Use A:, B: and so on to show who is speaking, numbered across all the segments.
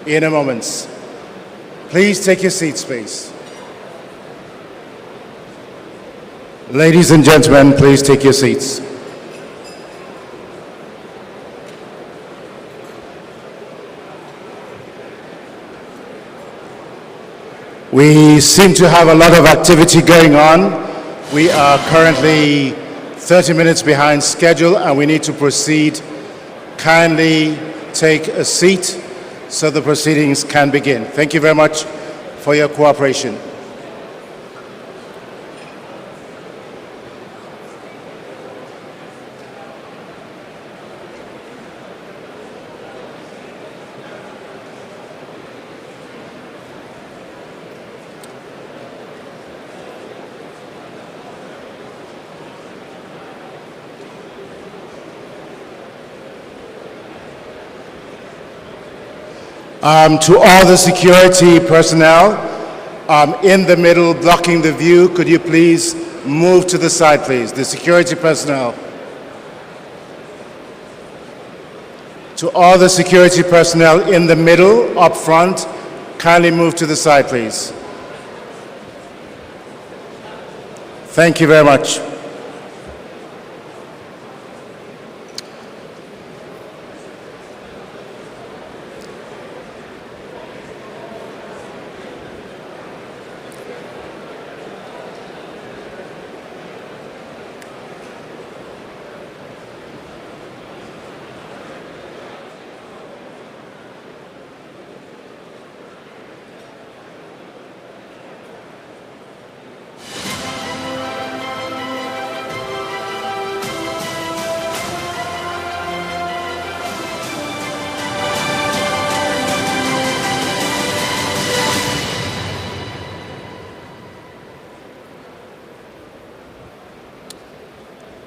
A: in a moment. Please take your seats, please. Ladies and gentlemen, please take your seats. We seem to have a lot of activity going on. We are currently 30 minutes behind schedule and we need to proceed. Kindly take a seat so the proceedings can begin. Thank you very much for your cooperation. To all the security personnel in the middle blocking the view, could you please move to the side, please? The security personnel. To all the security personnel in the middle, up front, kindly move to the side, please. Thank you very much.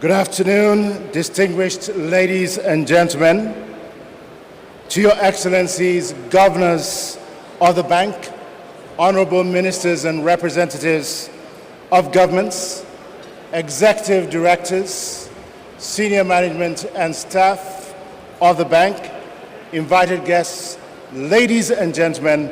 A: Good afternoon, distinguished ladies and gentlemen. To your excellencies, governors of the bank, honorable ministers and representatives of governments, executive directors, senior management and staff of the bank, invited guests, ladies and gentlemen,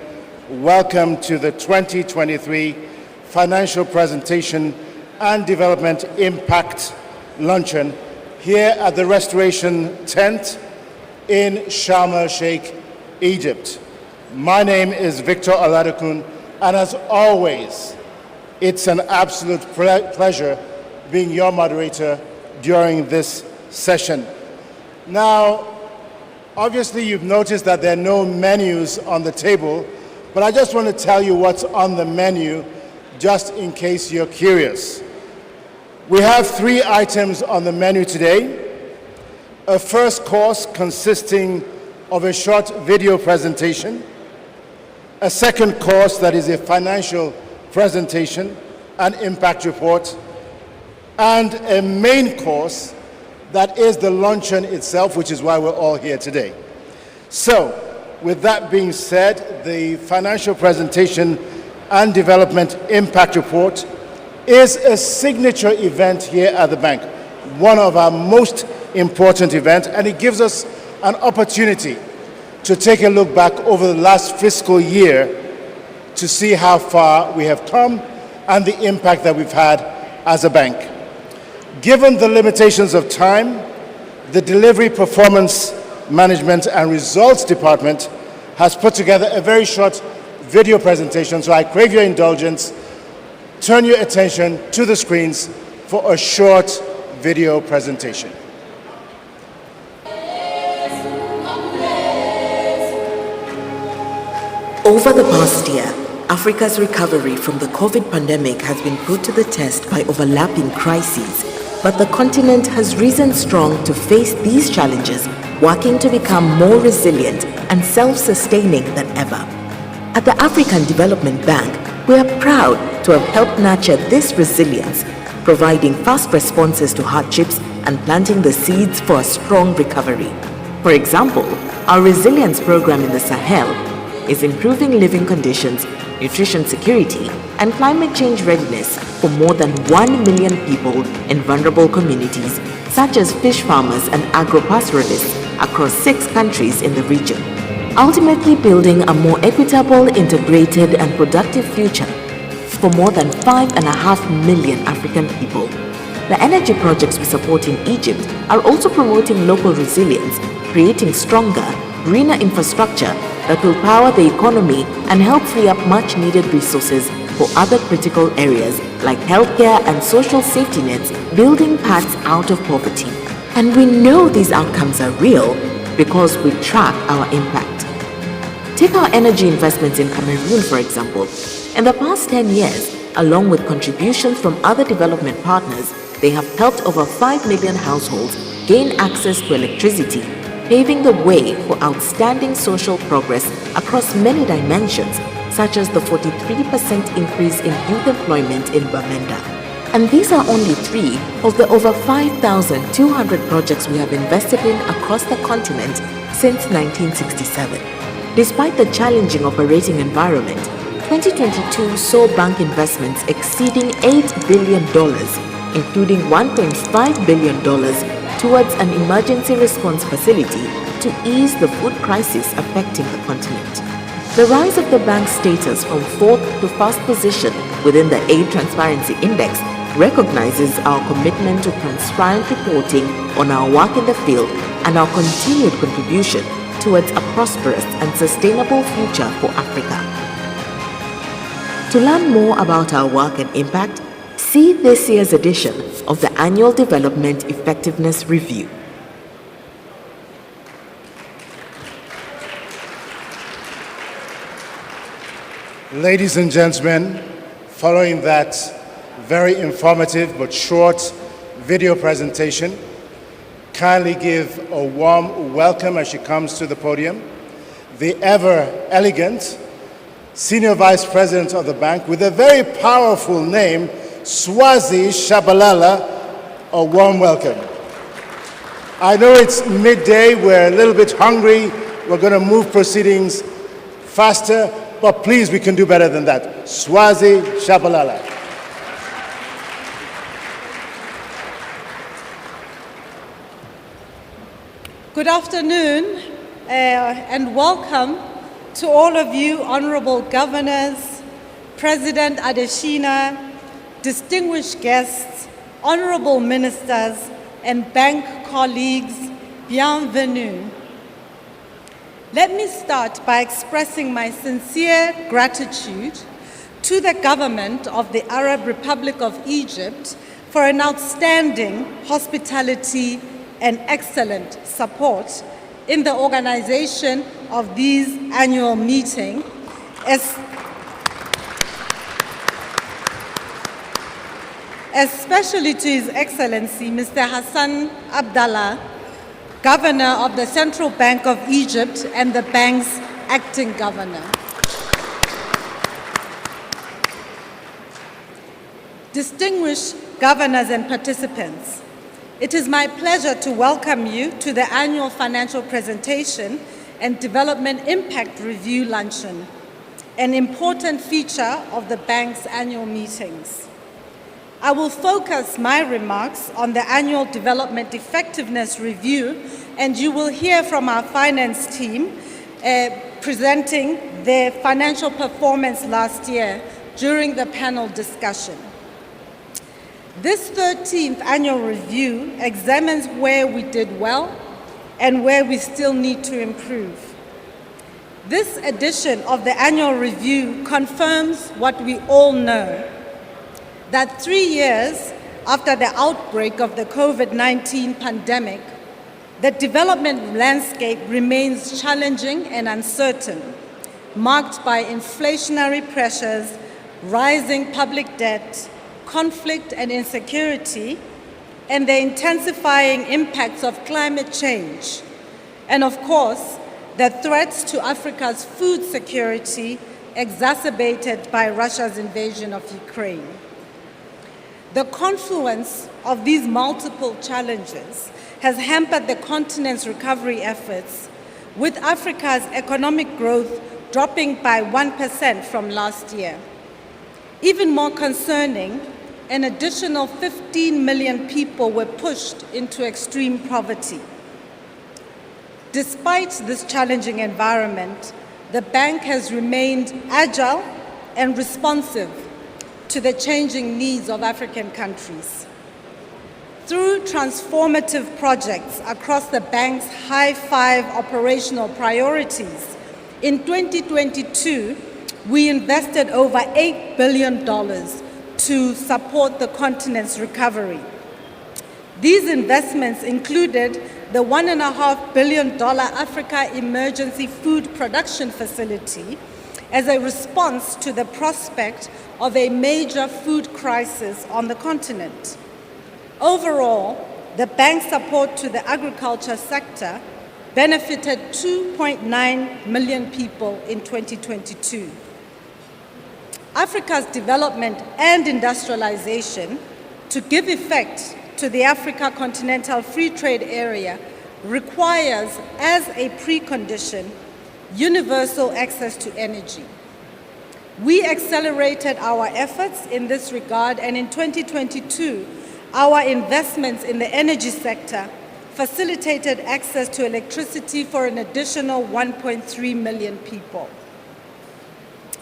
A: welcome to the 2023 Financial Presentation and Development Impact Luncheon here at the Restoration Tent in Sharm el-Sheikh, Egypt. My name is Victor Oladokun, and as always, it's an absolute pleasure being your moderator during this session. Now, obviously you've noticed that there are no menus on the table, but I just want to tell you what's on the menu just in case you're curious. We have 3 items on the menu today. A first course consisting of a short video presentation, a second course that is a financial presentation, an impact report, and a main course that is the luncheon itself, which is why we're all here today. So, with that being said, the financial presentation and development impact report is a signature event here at the bank, one of our most important events, and it gives us an opportunity to take a look back over the last fiscal year to see how far we have come and the impact that we've had as a bank. Given the limitations of time, the Delivery Performance Management and Results Department has put together a very short video presentation, so I crave your indulgence. Turn your attention to the screens for a short video presentation.
B: Over the past year, Africa's recovery from the COVID pandemic has been put to the test by overlapping crises, but the continent has risen strong to face these challenges, working to become more resilient and self-sustaining than ever. At the African Development Bank, we are proud to have helped nurture this resilience, providing fast responses to hardships and planting the seeds for a strong recovery. For example, our resilience program in the Sahel is improving living conditions, nutrition security, and climate change readiness for more than 1 million people in vulnerable communities, such as fish farmers and agro-pastoralists across 6 countries in the region. ultimately building a more equitable, integrated, and productive future for more than 5.5 million African people. The energy projects we support in Egypt are also promoting local resilience, creating stronger, greener infrastructure that will power the economy and help free up much-needed resources for other critical areas like healthcare and social safety nets, building paths out of poverty. And we know these outcomes are real because we track our impact. Take our energy investments in Cameroon, for example. In the past 10 years, along with contributions from other development partners, they have helped over 5 million households gain access to electricity, paving the way for outstanding social progress across many dimensions, such as the 43% increase in youth employment in Bamenda. And these are only 3 of the over 5,200 projects we have invested in across the continent since 1967. Despite the challenging operating environment, 2022 saw bank investments exceeding $8 billion, including $1.5 billion towards an emergency response facility to ease the food crisis affecting the continent. The rise of the bank's status from 4th to 1st position within the Aid Transparency Index recognizes our commitment to transparent reporting on our work in the field and our continued contribution towards a prosperous and sustainable future for Africa. To learn more about our work and impact, see this year's edition of the Annual Development Effectiveness Review.
A: Ladies and gentlemen, following that very informative but short video presentation, kindly give a warm welcome as she comes to the podium, the ever elegant Senior Vice President of the bank with a very powerful name, Swazi Shabalala. A warm welcome. I know it's midday, we're a little bit hungry, we're going to move proceedings faster, but please, we can do better than that. Swazi Shabalala.
C: Good afternoon and welcome to all of you honorable governors, President Adesina, distinguished guests, honorable ministers, and bank colleagues, bienvenue. Let me start by expressing my sincere gratitude to the government of the Arab Republic of Egypt for an outstanding hospitality and excellent support in the organization of these annual meetings, especially to His Excellency Mr. Hassan Abdallah, Governor of the Central Bank of Egypt and the bank's acting governor. Distinguished governors and participants, it is my pleasure to welcome you to the annual financial presentation and development impact review luncheon, an important feature of the bank's annual meetings. I will focus my remarks on the annual development effectiveness review, and you will hear from our finance team presenting their financial performance last year during the panel discussion. This 13th annual review examines where we did well and where we still need to improve. This edition of the annual review confirms what we all know, that 3 years after the outbreak of the COVID-19 pandemic, the development landscape remains challenging and uncertain, marked by inflationary pressures, rising public debt, conflict and insecurity, and the intensifying impacts of climate change, and of course, the threats to Africa's food security exacerbated by Russia's invasion of Ukraine. The confluence of these multiple challenges has hampered the continent's recovery efforts, with Africa's economic growth dropping by 1% from last year. Even more concerning, an additional 15 million people were pushed into extreme poverty. Despite this challenging environment, the bank has remained agile and responsive to the changing needs of African countries. Through transformative projects across the bank's high five operational priorities, in 2022, we invested over $8 billion to support the continent's recovery. These investments included the $1.5 billion Africa Emergency Food Production Facility as a response to the prospect of a major food crisis on the continent. Overall, the bank's support to the agriculture sector benefited 2.9 million people in 2022. Africa's development and industrialization, to give effect to the Africa Continental Free Trade Area, requires as a precondition universal access to energy. We accelerated our efforts in this regard, and in 2022, our investments in the energy sector facilitated access to electricity for an additional 1.3 million people.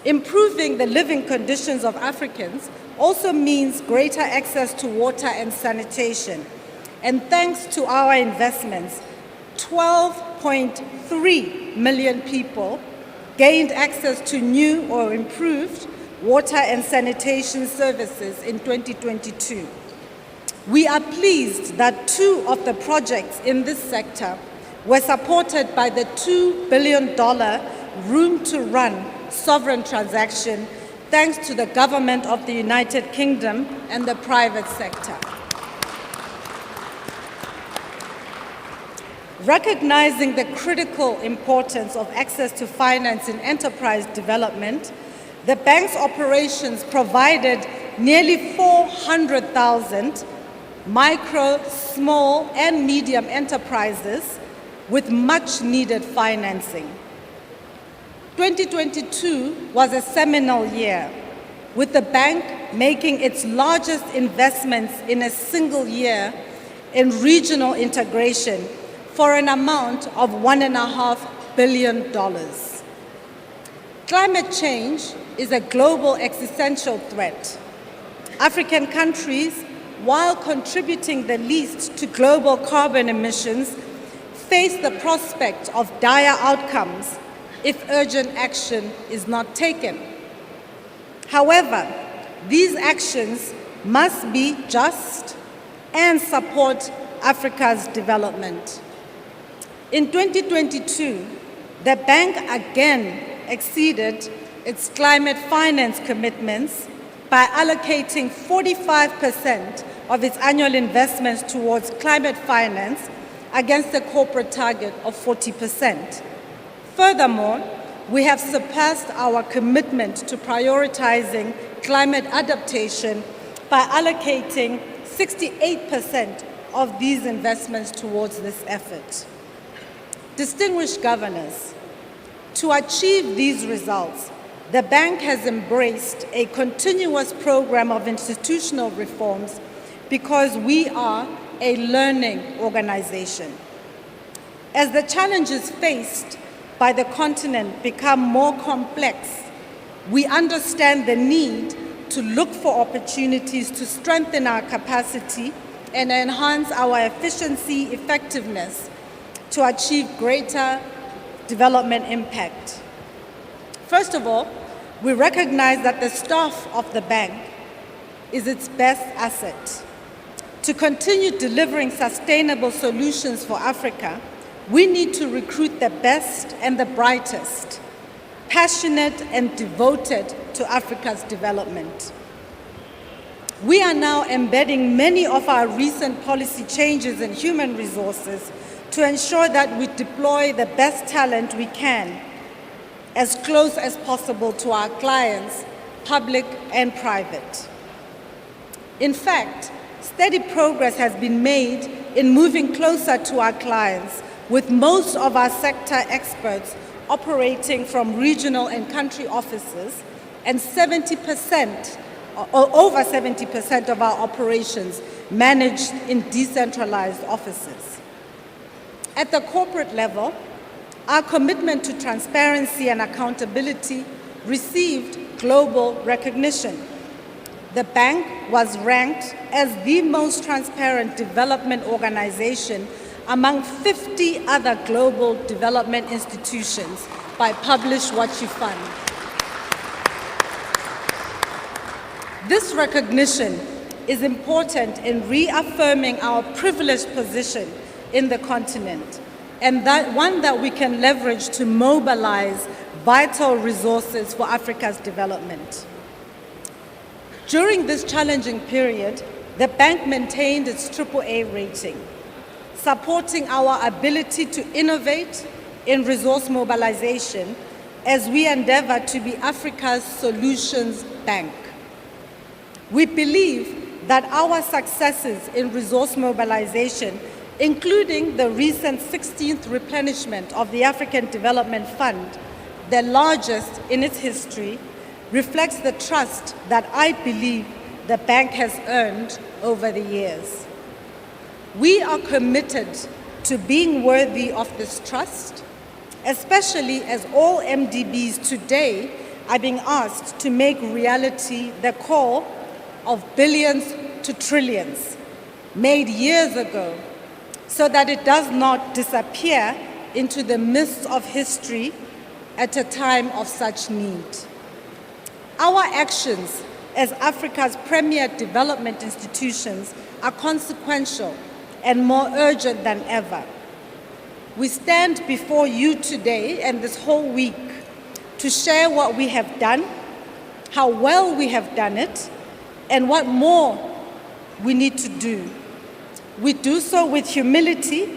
C: Improving the living conditions of Africans also means greater access to water and sanitation. And thanks to our investments, 12.3 million people gained access to new or improved water and sanitation services in 2022. We are pleased that 2 of the projects in this sector were supported by the $2 billion Room to Run sovereign transaction, thanks to the government of the United Kingdom and the private sector. Recognizing the critical importance of access to finance in enterprise development, the bank's operations provided nearly 400,000 micro, small, and medium enterprises with much needed financing. 2022 was a seminal year, with the bank making its largest investments in a single year in regional integration for an amount of $1.5 billion. Climate change is a global existential threat. African countries, while contributing the least to global carbon emissions, face the prospect of dire outcomes if urgent action is not taken. However, these actions must be just and support Africa's development. In 2022, the bank again exceeded its climate finance commitments by allocating 45% of its annual investments towards climate finance against a corporate target of 40%. Furthermore, we have surpassed our commitment to prioritizing climate adaptation by allocating 68% of these investments towards this effort. Distinguished governors, to achieve these results, the bank has embraced a continuous program of institutional reforms because we are a learning organization. As the challenges faced by the continent become more complex, we understand the need to look for opportunities to strengthen our capacity and enhance our efficiency, effectiveness to achieve greater development impact. First of all, we recognize that the staff of the bank is its best asset. To continue delivering sustainable solutions for Africa, we need to recruit the best and the brightest, passionate and devoted to Africa's development. We are now embedding many of our recent policy changes in human resources to ensure that we deploy the best talent we can as close as possible to our clients, public and private. In fact, steady progress has been made in moving closer to our clients, with most of our sector experts operating from regional and country offices, and 70%, or over 70% of our operations managed in decentralized offices. At the corporate level, our commitment to transparency and accountability received global recognition. The bank was ranked as the most transparent development organization among 50 other global development institutions by Publish What You Fund. This recognition is important in reaffirming our privileged position in the continent, and one that we can leverage to mobilize vital resources for Africa's development. During this challenging period, the bank maintained its AAA rating, supporting our ability to innovate in resource mobilization as we endeavor to be Africa's solutions bank. We believe that our successes in resource mobilization, including the recent 16th replenishment of the African Development Fund, the largest in its history, reflects the trust that I believe the bank has earned over the years. We are committed to being worthy of this trust, especially as all MDBs today are being asked to make reality the call of billions to trillions made years ago, so that it does not disappear into the mists of history at a time of such need. Our actions as Africa's premier development institutions are consequential and more urgent than ever. We stand before you today and this whole week to share what we have done, how well we have done it, and what more we need to do. We do so with humility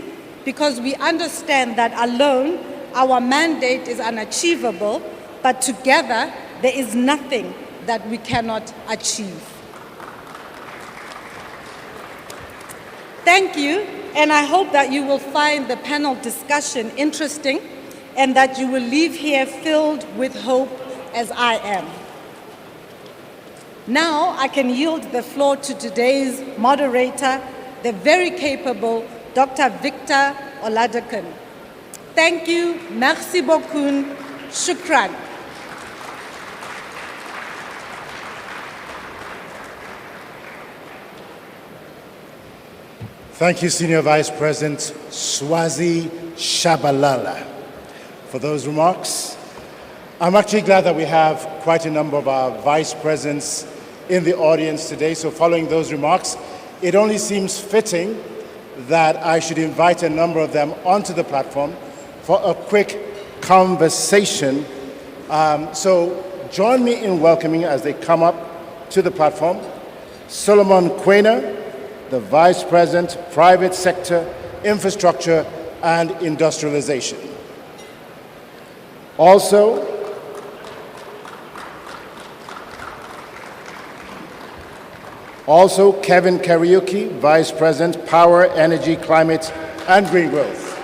C: because we understand that alone our mandate is unachievable, but together there is nothing that we cannot achieve. Thank you, and I hope that you will find the panel discussion interesting and that you will leave here filled with hope as I am. Now I can yield the floor to today's moderator, the very capable Dr. Victor Oladakan. Thank you, merci beaucoup, shukran.
A: Thank you, Senior Vice President Swazi Shabalala, for those remarks. I'm actually glad that we have quite a number of our vice presidents in the audience today. So following those remarks, it only seems fitting that I should invite a number of them onto the platform for a quick conversation. So join me in welcoming as they come up to the platform, Solomon Quainer, the Vice President, Private Sector, Infrastructure and Industrialization. Also, Kevin Kariuki, Vice President, Power, Energy, Climate and Green Growth.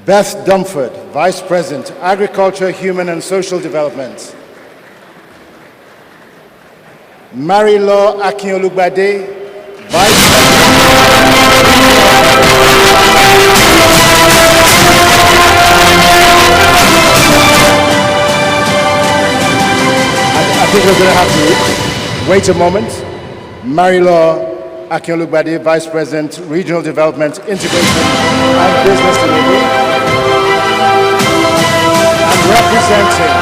A: Beth Dumford, Vice President, Agriculture, Human and Social Development. Marie-Laure Akinolugbade, Vice I think we're going to have to wait a moment. Marie-Laure Akinolugbade, Vice President, Regional Development, Integration and Business Delivery. And representing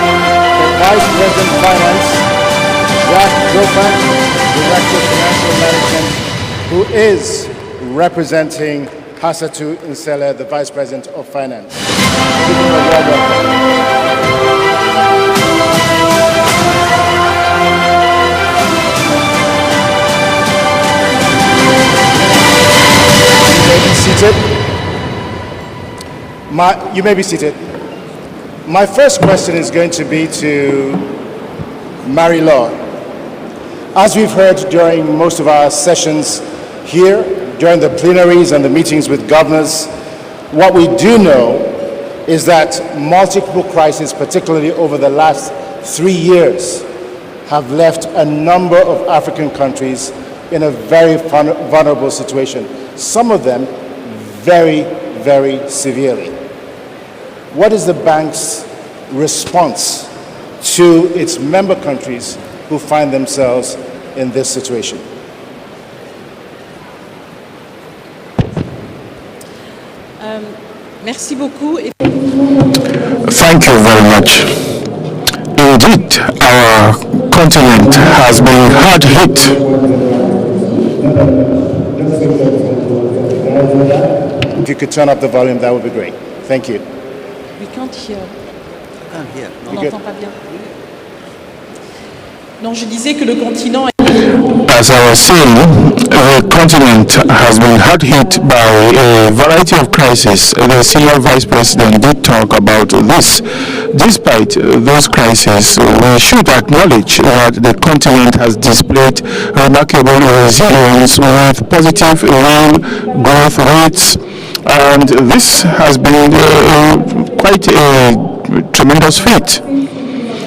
A: the Vice President of Finance, Jacques Joffin, Director of Financial Management, who is representing Hassatu Nsele, the Vice President of Finance. Give him a warm welcome. You may be seated. My first question is going to be to Marie-Laure. As we've heard during most of our sessions here, during the plenaries and the meetings with governors, what we do know is that multiple crises, particularly over the last 3 years, have left a number of African countries in a very vulnerable situation, some of them very, very severely. What is the bank's response to its member countries who find themselves in this situation?
D: Merci beaucoup.
E: Thank you very much. Indeed, our continent has been hard hit.
A: If you could turn up the volume, that would be great. Thank you.
D: We can't hear. On
A: You good?
D: n'entend pas bien. Non, je disais que le continent.
E: As I was saying, the continent has been hard hit by a variety of crises. The senior vice president did talk about this. Despite those crises, we should acknowledge that the continent has displayed remarkable resilience with positive real growth rates, and this has been quite a tremendous feat.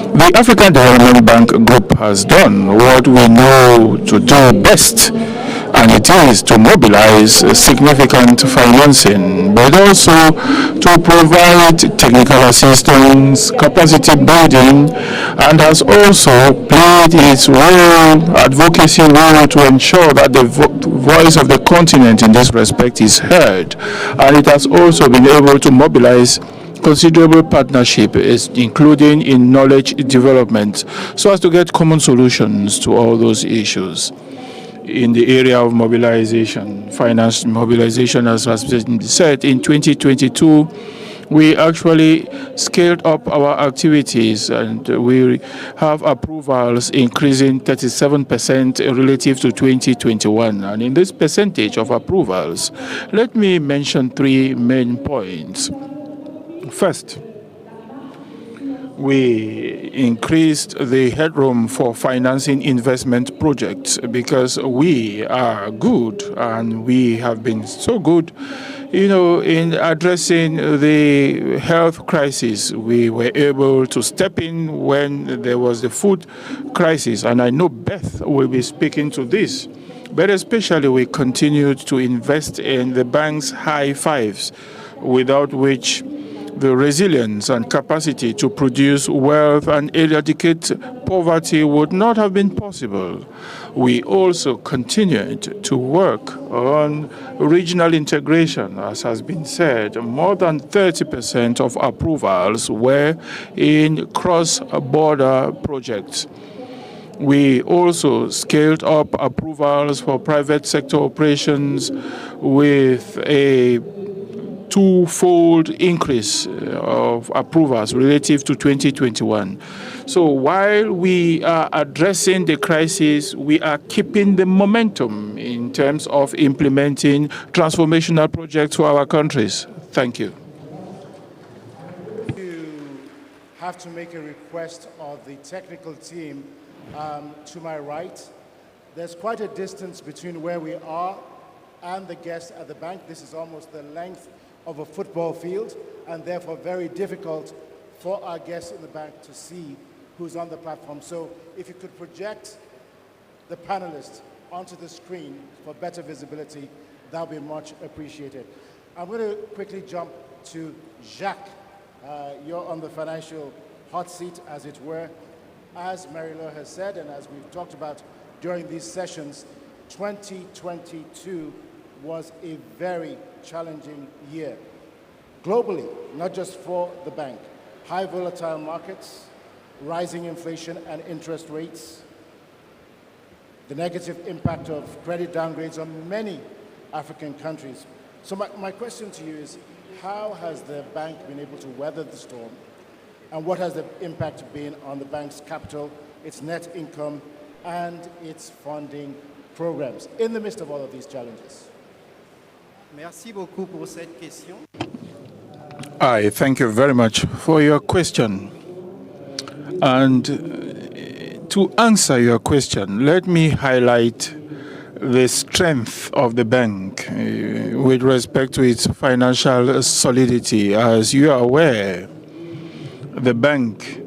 E: The African Development Bank Group has done what we know to do best, and it is to mobilize significant financing, but also to provide technical assistance, capacity building, and has also played its role, advocacy role, to ensure that the voice of the continent in this respect is heard. And it has also been able to mobilize considerable partnership, including in knowledge development, so as to get common solutions to all those issues. In the area of mobilization, finance mobilization, as has been said, in 2022, we actually scaled up our activities, and we have approvals increasing 37% relative to 2021. And in this percentage of approvals, let me mention three main points. First, we increased the headroom for financing investment projects because we are good, and we have been so good, in addressing the health crisis. We were able to step in when there was the food crisis, and I know Beth will be speaking to this. But especially, we continued to invest in the bank's high fives, without which the resilience and capacity to produce wealth and eradicate poverty would not have been possible. We also continued to work on regional integration. As has been said, more than 30% of approvals were in cross-border projects. We also scaled up approvals for private sector operations with a twofold increase of approvals relative to 2021. So while we are addressing the crisis, we are keeping the momentum in terms of implementing transformational projects for our countries. Thank you.
A: You have to make a request of the technical team to my right. There's quite a distance between where we are and the guests at the bank. This is almost the length of a football field, and therefore very difficult for our guests in the bank to see who's on the platform. So if you could project the panelists onto the screen for better visibility, that would be much appreciated. I'm going to quickly jump to Jacques. You're on the financial hot seat, as it were. As Mary-Laure has said, and as we've talked about during these sessions, 2022 was a very challenging year. Globally, not just for the bank. High volatile markets, rising inflation and interest rates, the negative impact of credit downgrades on many African countries. So my question to you is, how has the bank been able to weather the storm, and what has the impact been on the bank's capital, its net income, and its funding programs in the midst of all of these challenges?
F: Merci beaucoup pour cette question.
E: I thank you very much for your question. And to answer your question, let me highlight the strength of the bank with respect to its financial solidity. As you are aware, the bank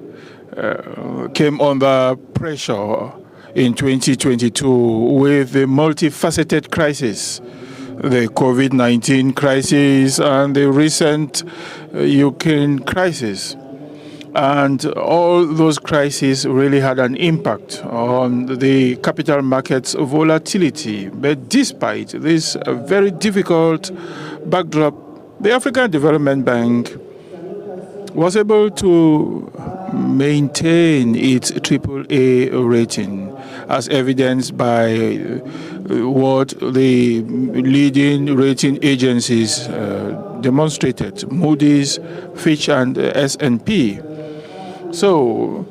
E: came under pressure in 2022 with the multifaceted crisis, the COVID-19 crisis and the recent Ukraine crisis. And all those crises really had an impact on the capital markets volatility. But despite this very difficult backdrop, the African Development Bank was able to maintain its AAA rating, as evidenced by what the leading rating agencies demonstrated, Moody's, Fitch, and S&P. So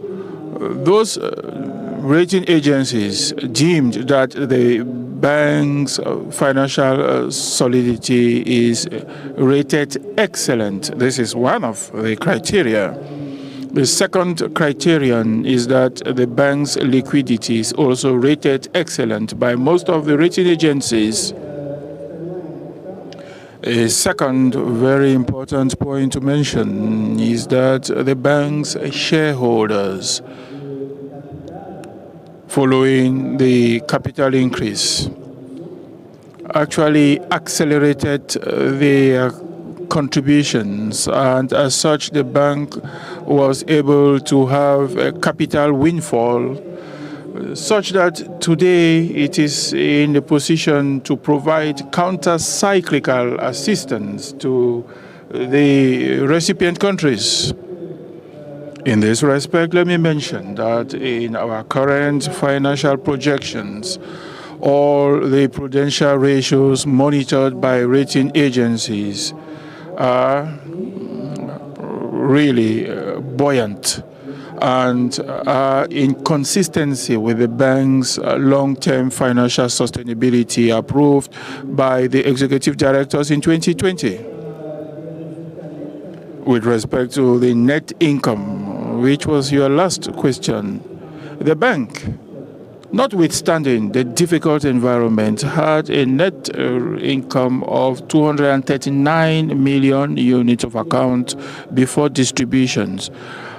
E: those rating agencies deemed that the bank's financial solidity is rated excellent. This is one of the criteria. The second criterion is that the bank's liquidity is also rated excellent by most of the rating agencies. A second very important point to mention is that the bank's shareholders, following the capital increase, actually accelerated their contributions, and as such the bank was able to have a capital windfall such that today it is in a position to provide counter-cyclical assistance to the recipient countries. In this respect, let me mention that in our current financial projections, all the prudential ratios monitored by rating agencies are really buoyant and are in consistency with the bank's long-term financial sustainability approved by the executive directors in 2020. With respect to the net income, which was your last question, the bank, notwithstanding the difficult environment, had a net income of 239 million units of account before distributions.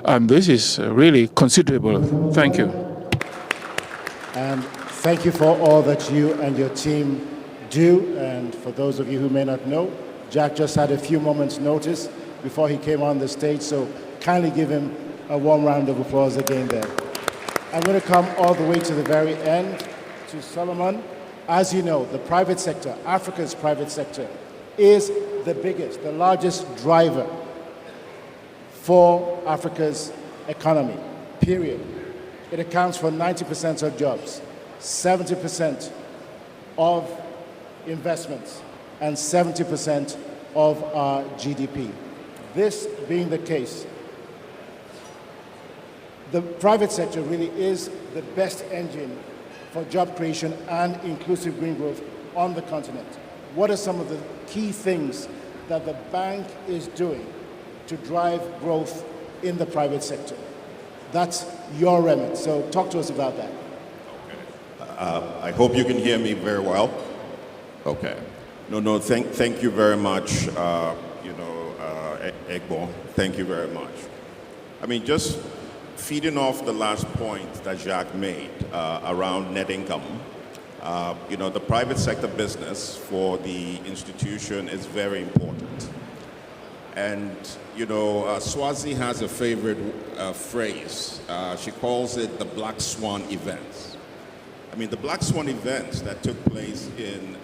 E: And this is really considerable. Thank you.
A: And thank you for all that you and your team do. And for those of you who may not know, Jack just had a few moments' notice before he came on the stage, so kindly give him a warm round of applause again there. I'm going to come all the way to the very end, to Solomon. As you know, the private sector, Africa's private sector, is the biggest, the largest driver for Africa's economy, period. It accounts for 90% of jobs, 70% of investments, and 70% of our GDP. This being the case, the private sector really is the best engine for job creation and inclusive green growth on the continent. What are some of the key things that the bank is doing to drive growth in the private sector? That's your remit, so talk to us about that.
G: Okay. I hope you can hear me very well. Okay. No, thank you very much, Egbo. Thank you very much. I mean, just feeding off the last point that Jacques made around net income, the private sector business for the institution is very important. And, Swazi has a favorite phrase. She calls it the Black Swan events. I mean, the Black Swan events that took place in,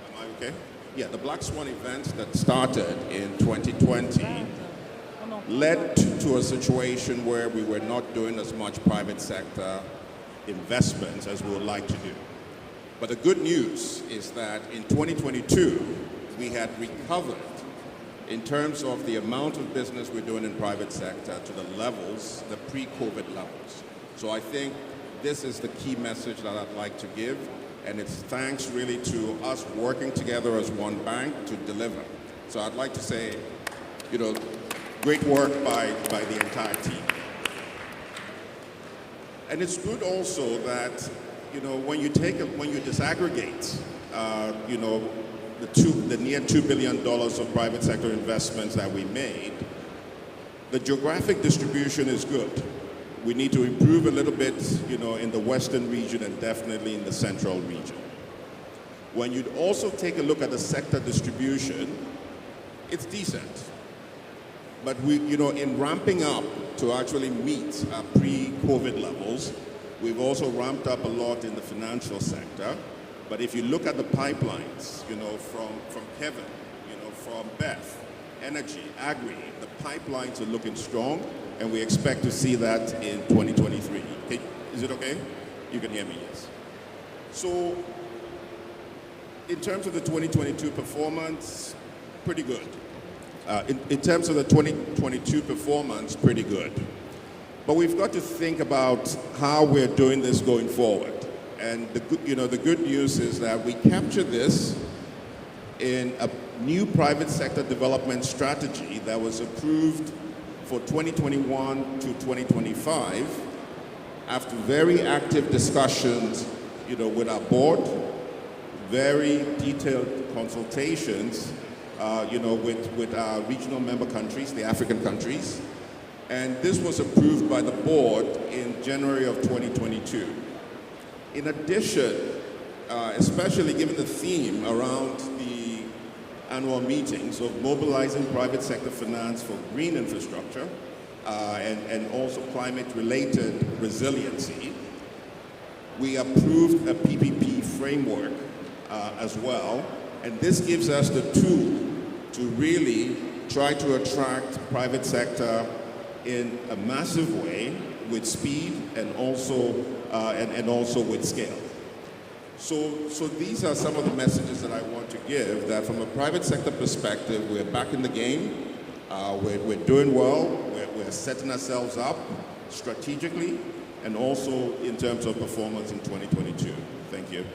G: am I okay? Yeah, the Black Swan events that started in 2020 led to a situation where we were not doing as much private sector investments as we would like to do. But the good news is that in 2022, we had recovered in terms of the amount of business we're doing in private sector to the levels, the pre-COVID levels. So I think this is the key message that I'd like to give, and it's thanks really to us working together as one bank to deliver. So I'd like to say, great work by the entire team. And it's good also that, when you disaggregate, the near $2 billion of private sector investments that we made, the geographic distribution is good. We need to improve a little bit, in the western region and definitely in the central region. When you'd also take a look at the sector distribution, it's decent. But in ramping up to actually meet our pre-COVID levels, we've also ramped up a lot in the financial sector. But if you look at the pipelines, from Kevin, from Beth, energy, agri, the pipelines are looking strong, and we expect to see that in 2023. Okay, is it okay? You can hear me, yes. So, in terms of the 2022 performance, pretty good. In terms of the 2022 performance, pretty good. But we've got to think about how we're doing this going forward. And the good news is that we capture this in a new private sector development strategy that was approved for 2021 to 2025 after very active discussions, with our board, very detailed consultations, with our regional member countries, the African countries. And this was approved by the board in January of 2022. In addition, especially given the theme around the annual meetings of mobilizing private sector finance for green infrastructure and also climate-related resiliency, we approved a PPP framework as well. And this gives us the tool to really try to attract private sector in a massive way with speed and also with scale. So these are some of the messages that I want to give, that from a private sector perspective, we're back in the game, we're doing well, we're setting ourselves up strategically and also in terms of performance in 2022. Thank you.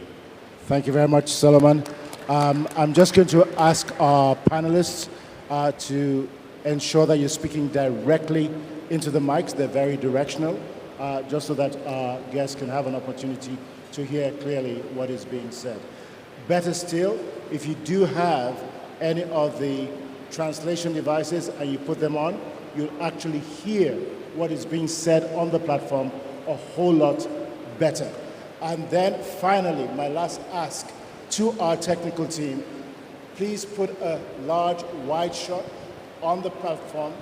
A: Thank you very much, Solomon. I'm just going to ask our panelists to ensure that you're speaking directly into the mics. They're very directional, just so that our guests can have an opportunity to hear clearly what is being said. Better still, if you do have any of the translation devices and you put them on, you'll actually hear what is being said on the platform a whole lot better. And then finally, my last ask to our technical team, please put a large wide shot on the platform,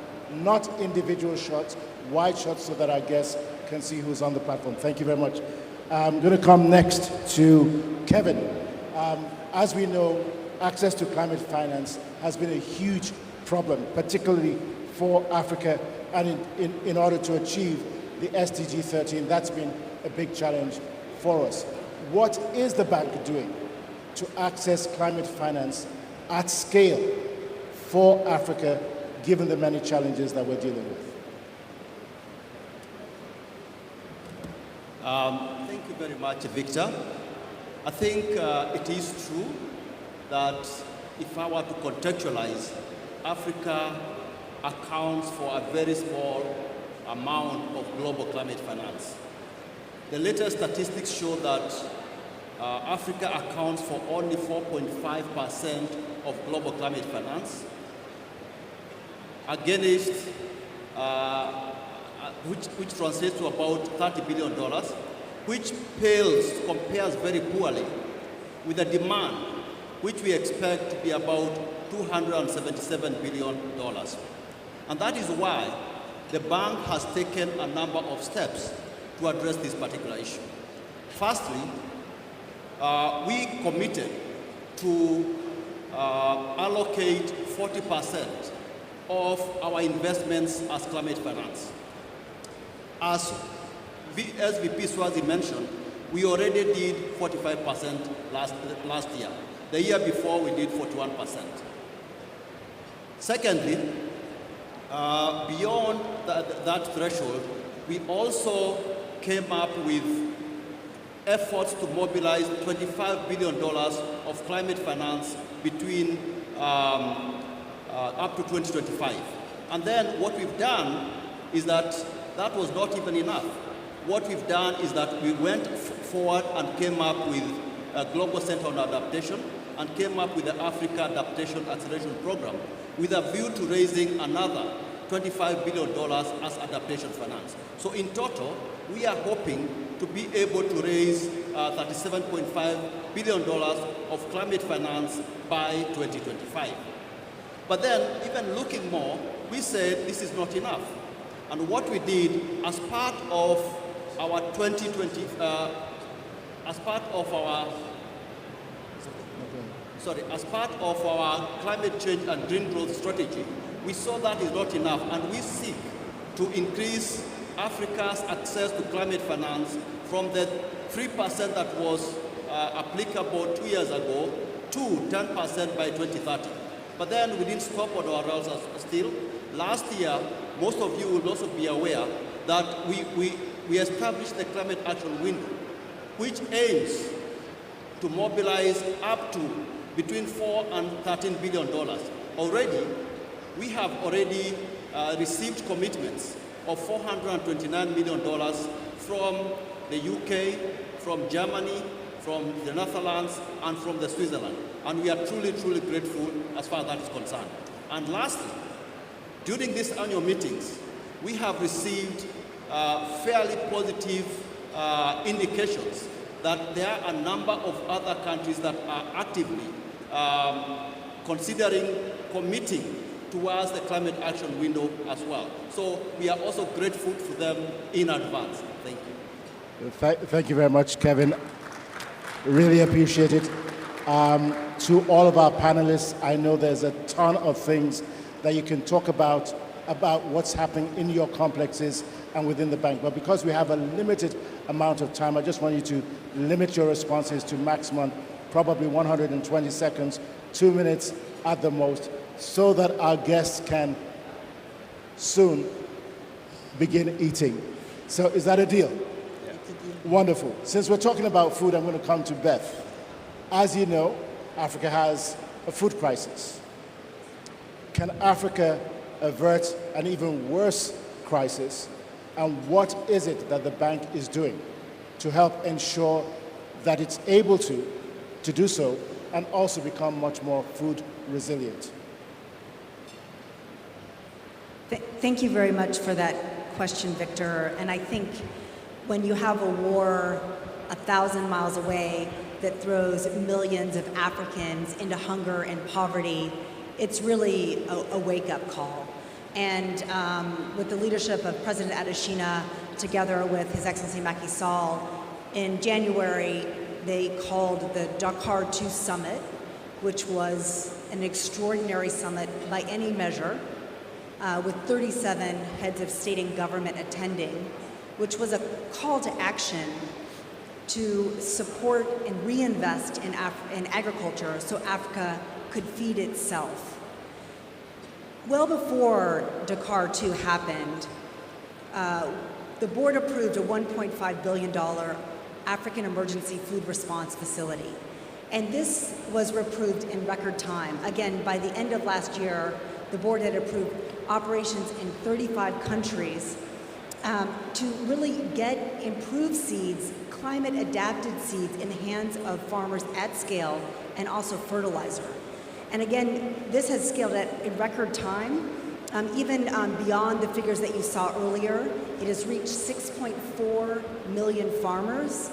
A: not individual shots, wide shots so that our guests can see who's on the platform. Thank you very much. I'm going to come next to Kevin. As we know, access to climate finance has been a huge problem, particularly for Africa, and in order to achieve the SDG 13, that's been a big challenge for us. What is the bank doing to access climate finance at scale for Africa, given the many challenges that we're dealing with?
F: Thank you very much, Victor. I think it is true that if I were to contextualize, Africa accounts for a very small amount of global climate finance. The latest statistics show that Africa accounts for only 4.5% of global climate finance, against which translates to about $30 billion, which compares very poorly with the demand, which we expect to be about $277 billion. And that is why the bank has taken a number of steps to address this particular issue. Firstly, we committed to allocate 40% of our investments as climate finance. As SVP Swazi mentioned, we already did 45% last year. The year before, we did 41%. Secondly, beyond that threshold, we also came up with efforts to mobilize $25 billion of climate finance between up to 2025. And then what we've done is that was not even enough. What we've done is that we went forward and came up with a Global Center on Adaptation and came up with the Africa Adaptation Acceleration Program with a view to raising another $25 billion as adaptation finance. So in total, we are hoping to be able to raise $37.5 billion of climate finance by 2025. But then, even looking more, we said this is not enough. And what we did as part of our 2020, as part of our climate change and green growth strategy, we saw that is not enough, and we seek to increase Africa's access to climate finance from the 3% that was applicable 2 years ago to 10% by 2030. But then we didn't stop on our routes still. Last year, most of you will also be aware that we established the Climate Action Window, which aims to mobilize up to between $4 and $13 billion. Already, we have already received commitments of $429 million from the UK, from Germany, from the Netherlands, and from the Switzerland. And we are truly, truly grateful as far as that is concerned. And lastly, during these annual meetings, we have received fairly positive indications that there are a number of other countries that are actively considering committing towards the climate action window as well. So we are also grateful to them in advance. Thank you.
A: Thank you very much, Kevin. Really appreciate it. To all of our panelists, I know there's a ton of things that you can talk about what's happening in your complexes and within the bank. But because we have a limited amount of time, I just want you to limit your responses to maximum, probably 120 seconds, 2 minutes at the most, so that our guests can soon begin eating. So is that a deal? Yeah. Wonderful. Since we're talking about food, I'm going to come to Beth. As you know, Africa has a food crisis. Can Africa avert an even worse crisis? And what is it that the bank is doing to help ensure that it's able to do so and also become much more food resilient?
H: Thank you very much for that question, Victor. And I think when you have a war 1,000 miles away that throws millions of Africans into hunger and poverty, it's really a wake-up call. And with the leadership of President Adesina, together with His Excellency Macky Sall, in January, they called the Dakar 2 Summit, which was an extraordinary summit by any measure, with 37 heads of state and government attending, which was a call to action to support and reinvest in agriculture so Africa could feed itself. Well before Dakar 2 happened, the board approved a $1.5 billion African Emergency Food Response Facility. And this was approved in record time. Again, by the end of last year, the board had approved operations in 35 countries to really get improved seeds, climate-adapted seeds in the hands of farmers at scale, and also fertilizer. And again, this has scaled in record time, even beyond the figures that you saw earlier. It has reached 6.4 million farmers.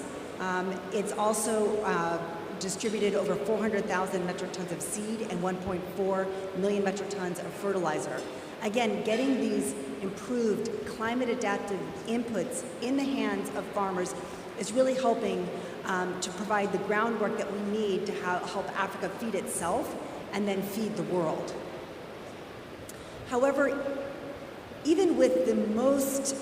H: It's also distributed over 400,000 metric tons of seed and 1.4 million metric tons of fertilizer. Again, getting these improved climate-adapted inputs in the hands of farmers is really helping to provide the groundwork that we need to help Africa feed itself and then feed the world. However, even with the most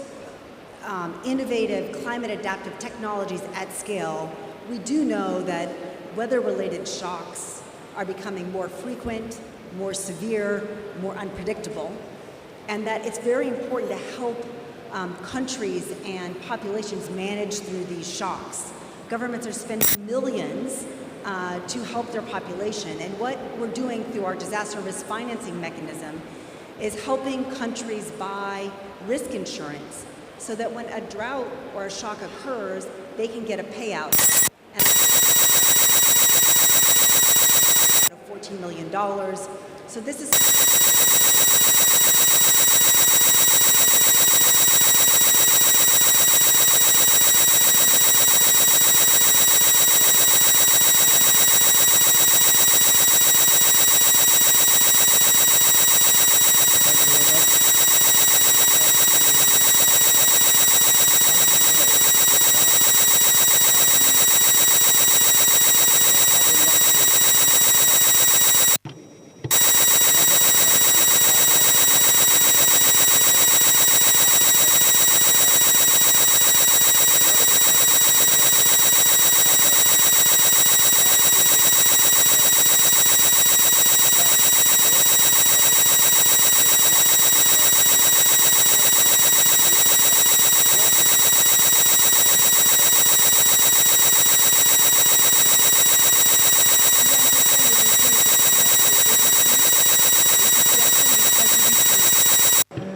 H: innovative climate-adaptive technologies at scale, we do know that weather-related shocks are becoming more frequent, more severe, more unpredictable, and that it's very important to help countries and populations manage through these shocks. Governments are spending millions to help their population, and what we're doing through our disaster risk financing mechanism is helping countries buy risk insurance so that when a drought or a shock occurs, they can get a payout. And $14 million. So this is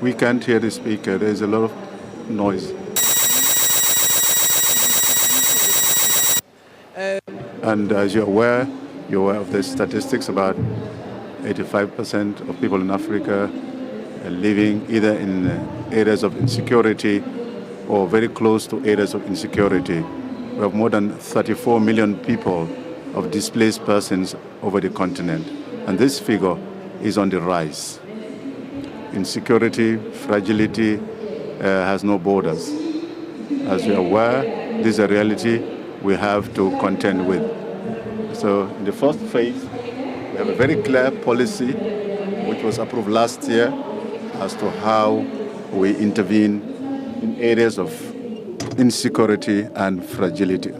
I: We can't hear the speaker. There's a lot of noise. And as you're aware of the statistics, about 85% of people in Africa are living either in areas of insecurity or very close to areas of insecurity. We have more than 34 million people of displaced persons over the continent, and this figure is on the rise. Insecurity, fragility has no borders. As you're aware, this is a reality we have to contend with. So in the first phase, we have a very clear policy which was approved last year as to how we intervene in areas of insecurity and fragility.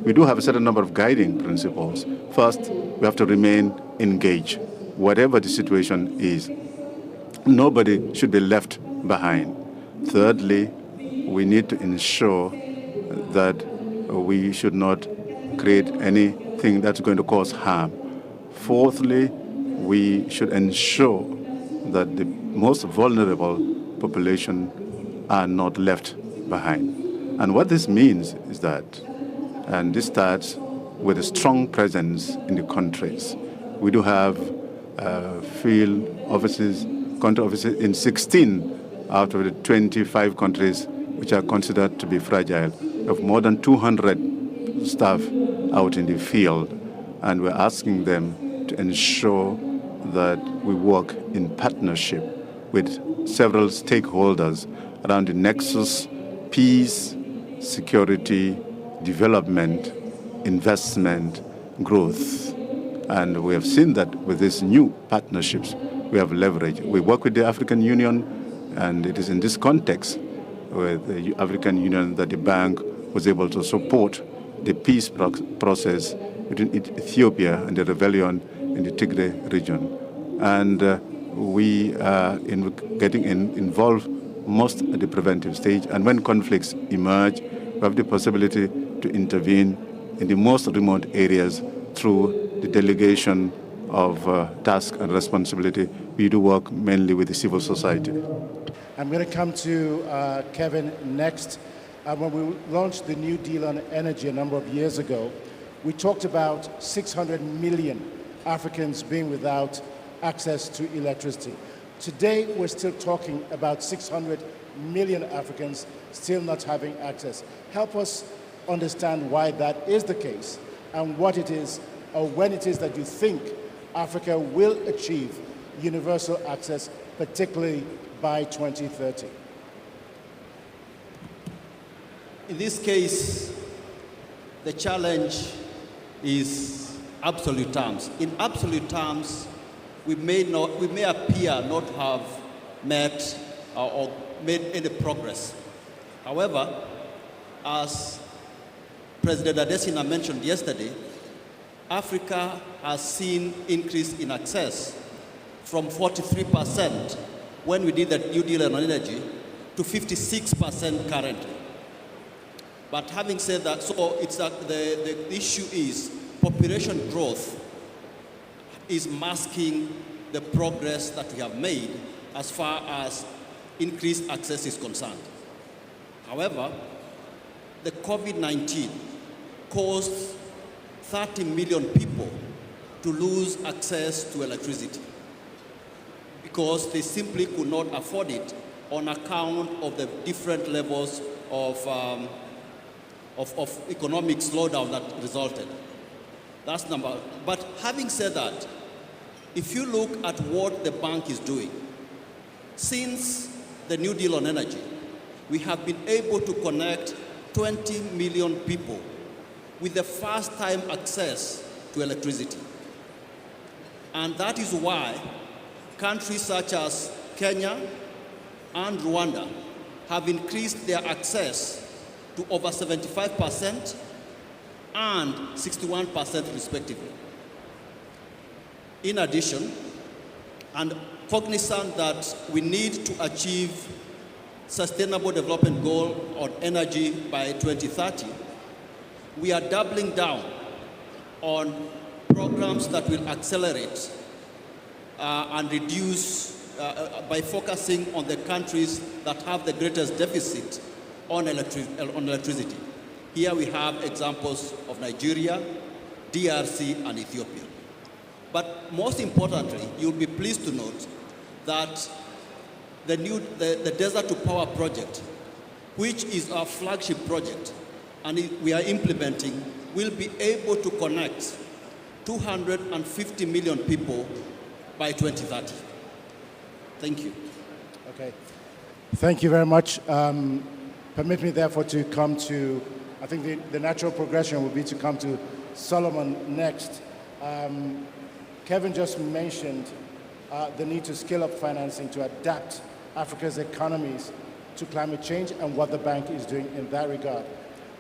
I: We do have a certain number of guiding principles. First, we have to remain engaged, whatever the situation is. Nobody should be left behind. Thirdly, we need to ensure that we should not create anything that's going to cause harm. Fourthly, we should ensure that the most vulnerable population are not left behind. And what this means is that, and this starts with a strong presence in the countries. We do have field offices, country offices in 16 out of the 25 countries which are considered to be fragile. We have more than 200 staff out in the field, and we're asking them to ensure that we work in partnership with several stakeholders around the nexus: peace, security, development, investment, growth. And we have seen that with these new partnerships, we have leverage. We work with the African Union, and it is in this context with the African Union that the bank was able to support the peace process between Ethiopia and the rebellion in the Tigray region. And we are getting involved most at the preventive stage. And when conflicts emerge, we have the possibility to intervene in the most remote areas through the delegation of task and responsibility. We do work mainly with the civil society.
A: I'm going to come to Kevin next. When we launched the New Deal on Energy a number of years ago, we talked about 600 million Africans being without access to electricity. Today, we're still talking about 600 million Africans still not having access. Help us understand why that is the case and what it is, or when it is that you think Africa will achieve universal access, particularly by 2030.
F: In this case, the challenge is absolute terms. In absolute terms, we may appear not to have met or made any progress. However, as President Adesina mentioned yesterday, Africa has seen increase in access from 43% when we did the New Deal on Energy to 56% currently. But having said that, so it's the issue is population growth is masking the progress that we have made as far as increased access is concerned. However, the COVID-19 caused 30 million people to lose access to electricity because they simply could not afford it on account of the different levels of economic slowdown that resulted. That's number. But having said that, if you look at what the bank is doing, since the New Deal on Energy, we have been able to connect 20 million people with the first time access to electricity. And that is why countries such as Kenya and Rwanda have increased their access to over 75% and 61% respectively. In addition, and cognizant that we need to achieve Sustainable Development Goal on energy by 2030, we are doubling down on programs that will accelerate and reduce by focusing on the countries that have the greatest deficit on electricity. Here we have examples of Nigeria, DRC, and Ethiopia. But most importantly, you'll be pleased to note that the Desert to Power project, which is our flagship project, and we are implementing, will be able to connect 250 million people by 2030. Thank you.
A: Okay. Thank you very much. Permit me, therefore, to come to, I think the natural progression would be to come to Solomon next. Kevin just mentioned the need to scale up financing to adapt Africa's economies to climate change and what the bank is doing in that regard.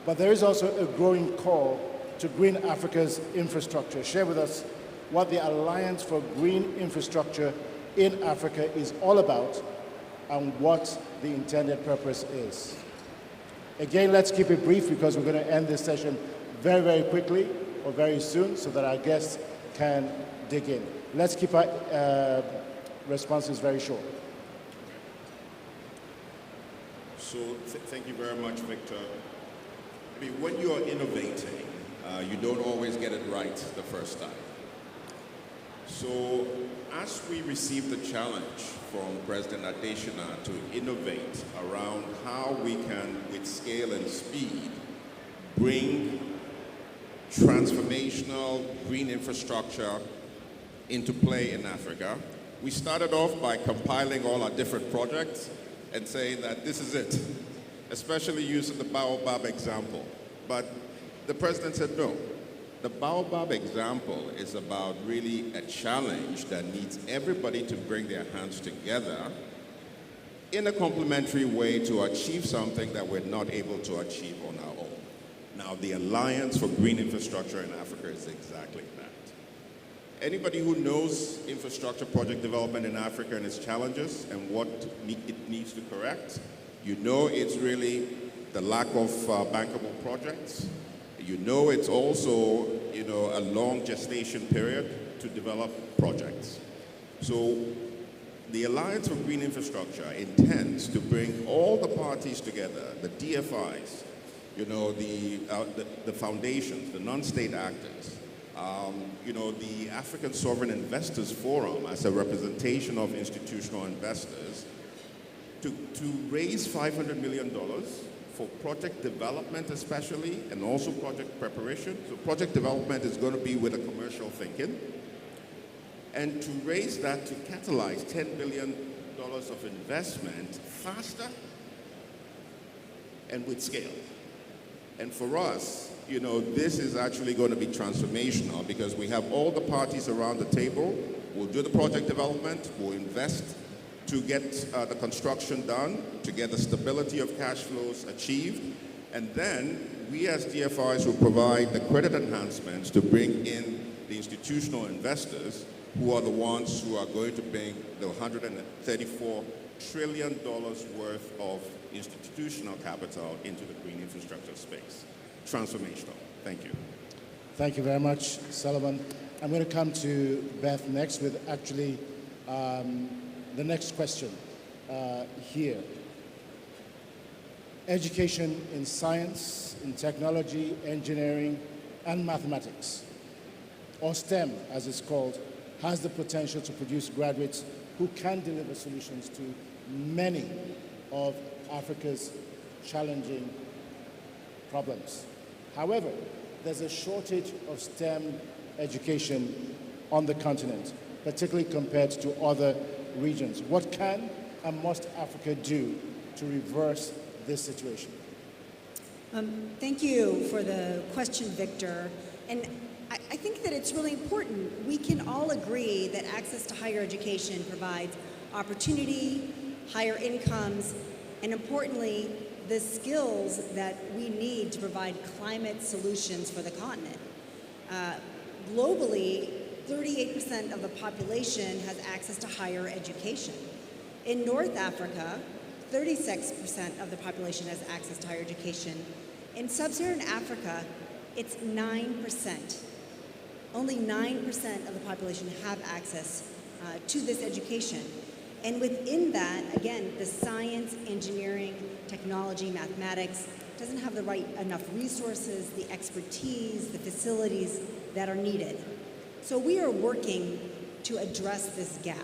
A: But there is also a growing call to green Africa's infrastructure. Share with us what the Alliance for Green Infrastructure in Africa is all about and what the intended purpose is. Again, let's keep it brief because we're going to end this session very, very quickly or very soon so that our guests can dig in. Let's keep our responses very short.
G: So thank you very much, Victor. I mean, when you're innovating, you don't always get it right the first time. So as we received the challenge from President Adesina to innovate around how we can, with scale and speed, bring transformational green infrastructure into play in Africa, we started off by compiling all our different projects and saying that this is it, especially using the Baobab example. But the president said no. The Baobab example is about really a challenge that needs everybody to bring their hands together in a complementary way to achieve something that we're not able to achieve on our own. Now, the Alliance for Green Infrastructure in Africa is exactly that. Anybody who knows infrastructure project development in Africa and its challenges and what it needs to correct, you know it's really the lack of bankable projects. You know it's also, a long gestation period to develop projects. So the Alliance for Green Infrastructure intends to bring all the parties together, the DFIs, the foundations, the non-state actors, the African Sovereign Investors Forum as a representation of institutional investors to raise $500 million for project development especially, and also project preparation. So project development is going to be with a commercial thinking. And to raise that to catalyze $10 billion of investment faster and with scale. And for us, this is actually going to be transformational because we have all the parties around the table. We'll do the project development, we'll invest to get the construction done, to get the stability of cash flows achieved, and then we as DFIs will provide the credit enhancements to bring in the institutional investors who are the ones who are going to bring the $134 trillion worth of institutional capital into the green infrastructure space. Transformational. Thank you.
A: Thank you very much, Solomon. I'm going to come to Beth next with actually the next question here. Education in science, in technology, engineering, and mathematics, or STEM as it's called, has the potential to produce graduates who can deliver solutions to many of Africa's challenging problems. However, there's a shortage of STEM education on the continent, particularly compared to other regions. What can and must Africa do to reverse this situation?
H: Thank you for the question, Victor. And I think that it's really important. We can all agree that access to higher education provides opportunity, higher incomes, and importantly, the skills that we need to provide climate solutions for the continent. Globally, 38% of the population has access to higher education. In North Africa, 36% of the population has access to higher education. In sub-Saharan Africa, it's 9%. Only 9% of the population have access to this education. And within that, again, the science, engineering, technology, mathematics doesn't have the right enough resources, the expertise, the facilities that are needed. So we are working to address this gap.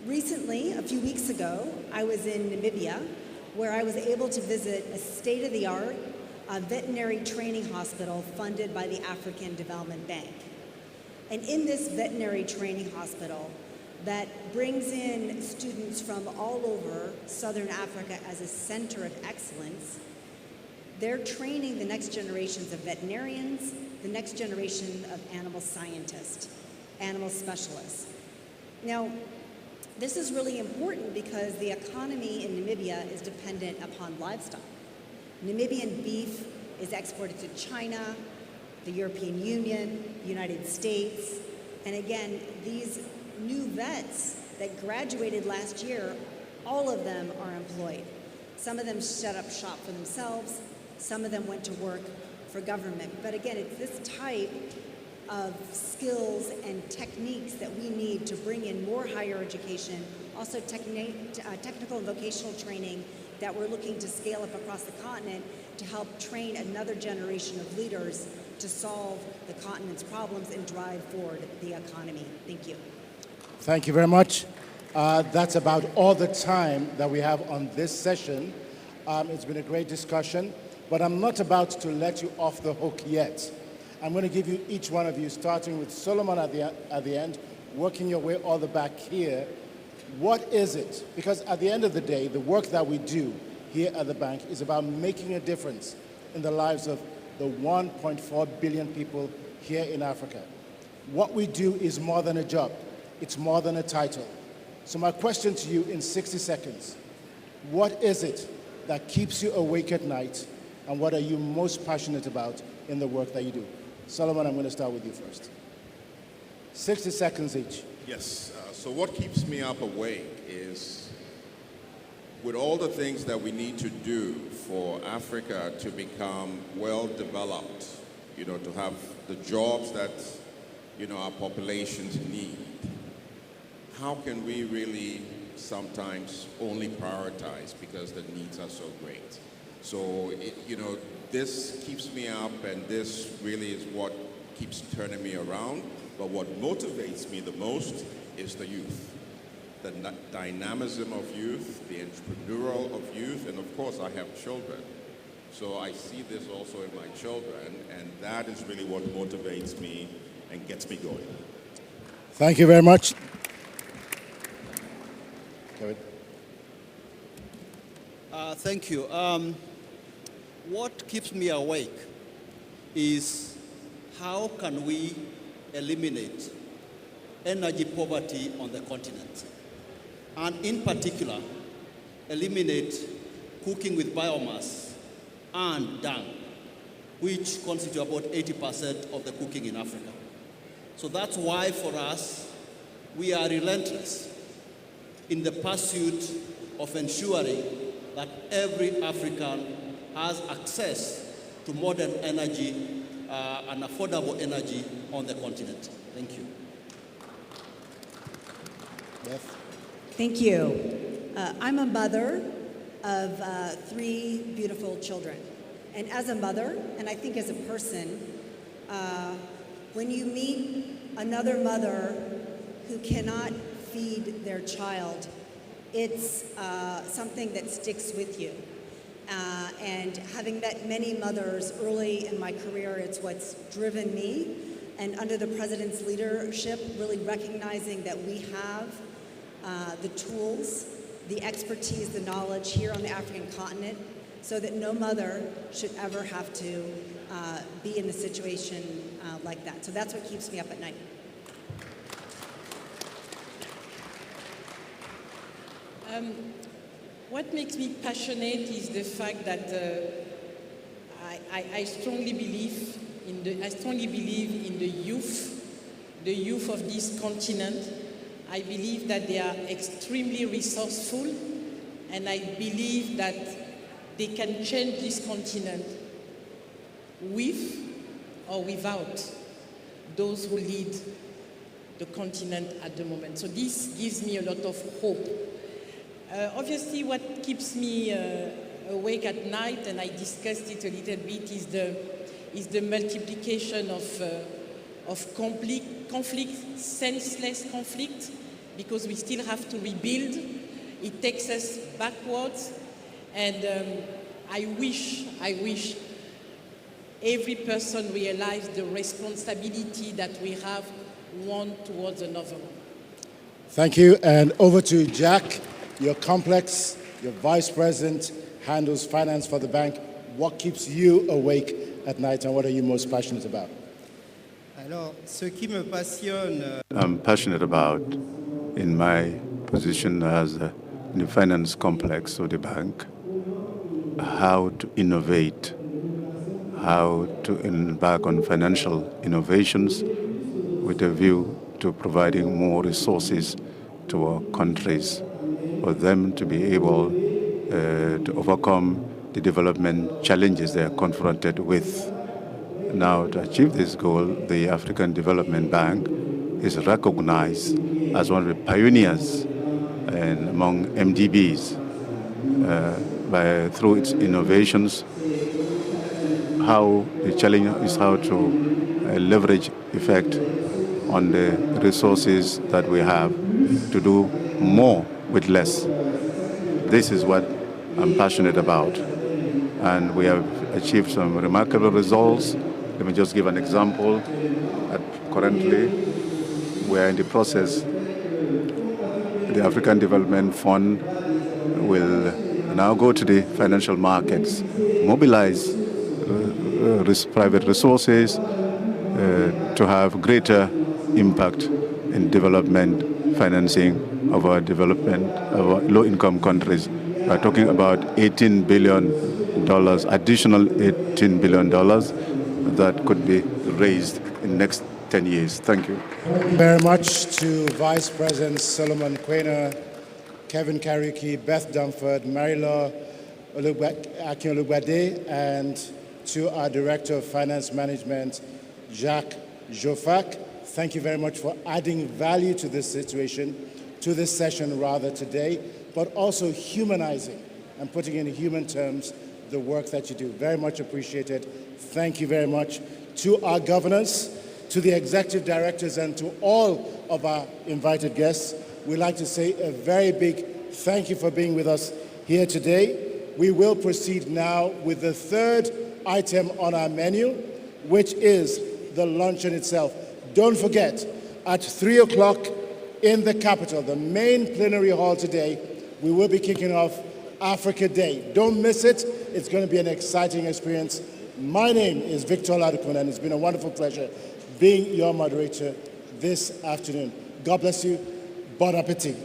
H: Recently, a few weeks ago, I was in Namibia, where I was able to visit a state-of-the-art veterinary training hospital funded by the African Development Bank. And in this veterinary training hospital that brings in students from all over Southern Africa as a center of excellence, they're training the next generations of veterinarians, the next generation of animal scientists, animal specialists. Now, this is really important because the economy in Namibia is dependent upon livestock. Namibian beef is exported to China, the European Union, the United States, and again, these new vets that graduated last year, all of them are employed. Some of them set up shop for themselves, some of them went to work for government. But again, it's this type of skills and techniques that we need to bring in more higher education, also technical and vocational training that we're looking to scale up across the continent to help train another generation of leaders to solve the continent's problems and drive forward the economy. Thank you.
A: Thank you very much. That's about all the time that we have on this session. It's been a great discussion, but I'm not about to let you off the hook yet. I'm going to give you, each one of you, starting with Solomon at the end, working your way all the back here. What is it? Because at the end of the day, the work that we do here at the bank is about making a difference in the lives of the 1.4 billion people here in Africa. What we do is more than a job. It's more than a title. So my question to you in 60 seconds, what is it that keeps you awake at night, and what are you most passionate about in the work that you do? Solomon, I'm going to start with you first. 60 seconds each.
G: Yes, so what keeps me up awake is with all the things that we need to do for Africa to become well developed, to have the jobs that, our populations need. How can we really sometimes only prioritize because the needs are so great? So, this keeps me up, and this really is what keeps turning me around. But what motivates me the most is the youth, the dynamism of youth, the entrepreneurial of youth, and of course I have children. So I see this also in my children, and that is really what motivates me and gets me going.
A: Thank you very much. David.
F: Thank you. What keeps me awake is how can we eliminate energy poverty on the continent, and in particular, eliminate cooking with biomass and dung, which constitute about 80% of the cooking in Africa. So that's why for us, we are relentless in the pursuit of ensuring that every African has access to modern energy and affordable energy on the continent. Thank you.
A: Beth.
H: Thank you. I'm a mother of 3 beautiful children. And as a mother, and I think as a person, when you meet another mother who cannot feed their child, it's something that sticks with you. And having met many mothers early in my career, it's what's driven me. And under the President's leadership, really recognizing that we have the tools, the expertise, the knowledge here on the African continent, so that no mother should ever have to be in a situation like that. So that's what keeps me up at night.
D: What makes me passionate is the fact that I strongly believe in the youth of this continent. I believe that they are extremely resourceful, and I believe that they can change this continent with or without those who lead the continent at the moment. So this gives me a lot of hope. Obviously, what keeps me awake at night, and I discussed it a little bit, is the multiplication of conflict, senseless conflict, because we still have to rebuild. It takes us backwards, and I wish every person realized the responsibility that we have one towards another.
A: Thank you. And over to Jack. You're complex, your vice president handles finance for the bank. What keeps you awake at night and what are you most passionate about?
J: Alors, ce qui me passionne.
I: I'm passionate about, in my position as in the finance complex of the bank, how to innovate, how to embark on financial innovations with a view to providing more resources to our countries, for them to be able to overcome the development challenges they are confronted with. Now, to achieve this goal, the African Development Bank is recognized as one of the pioneers and among MDBs through its innovations. How the challenge is how to leverage effect on the resources that we have to do more with less. This is what I'm passionate about. And we have achieved some remarkable results. Let me just give an example. Currently, we're in the process. The African Development Fund will now go to the financial markets, mobilize private resources to have greater impact in development financing of our low-income countries. We're talking about $18 billion, additional $18 billion that could be raised in the next 10 years. Thank you.
A: Thank you very much to Vice President Solomon Quainer, Kevin Kariuki, Beth Dunford, Marilaw Akin-Olugbade, and to our Director of Finance Management, Jacques Jofac. Thank you very much for adding value to this situation, to this session rather today, but also humanizing and putting in human terms the work that you do. Very much appreciated. Thank you very much to our governors, to the executive directors, and to all of our invited guests. We'd like to say a very big thank you for being with us here today. We will proceed now with the third item on our menu, which is the luncheon itself. Don't forget, at 3 o'clock in the capital, the main plenary hall today, we will be kicking off Africa Day. Don't miss it. It's going to be an exciting experience. My name is Victor Ladukun, and it's been a wonderful pleasure being your moderator this afternoon. God bless you. Bon appetit.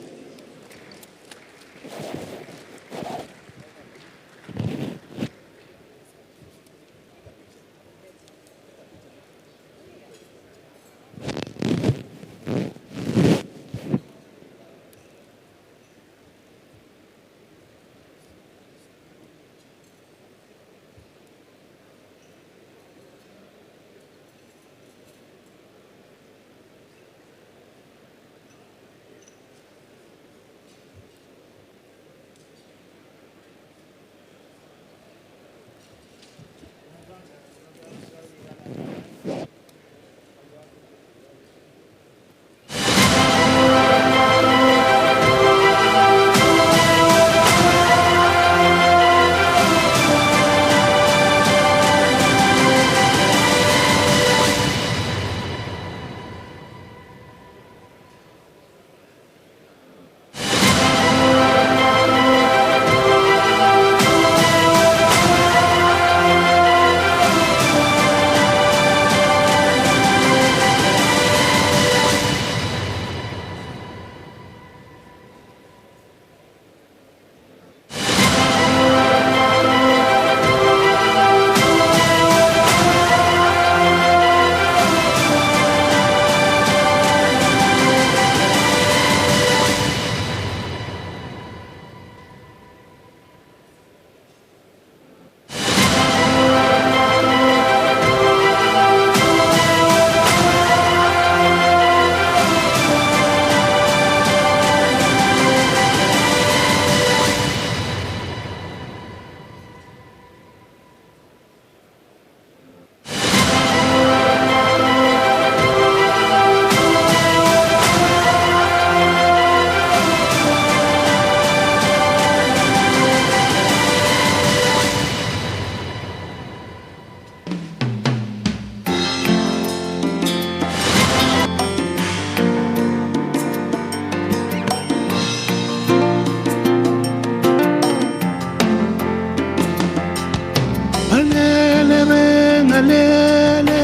K: balele bengalele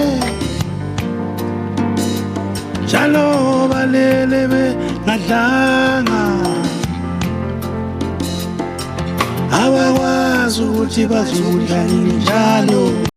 K: njalo balele bengadlanga abakwazi ukuthi bazudla njalo.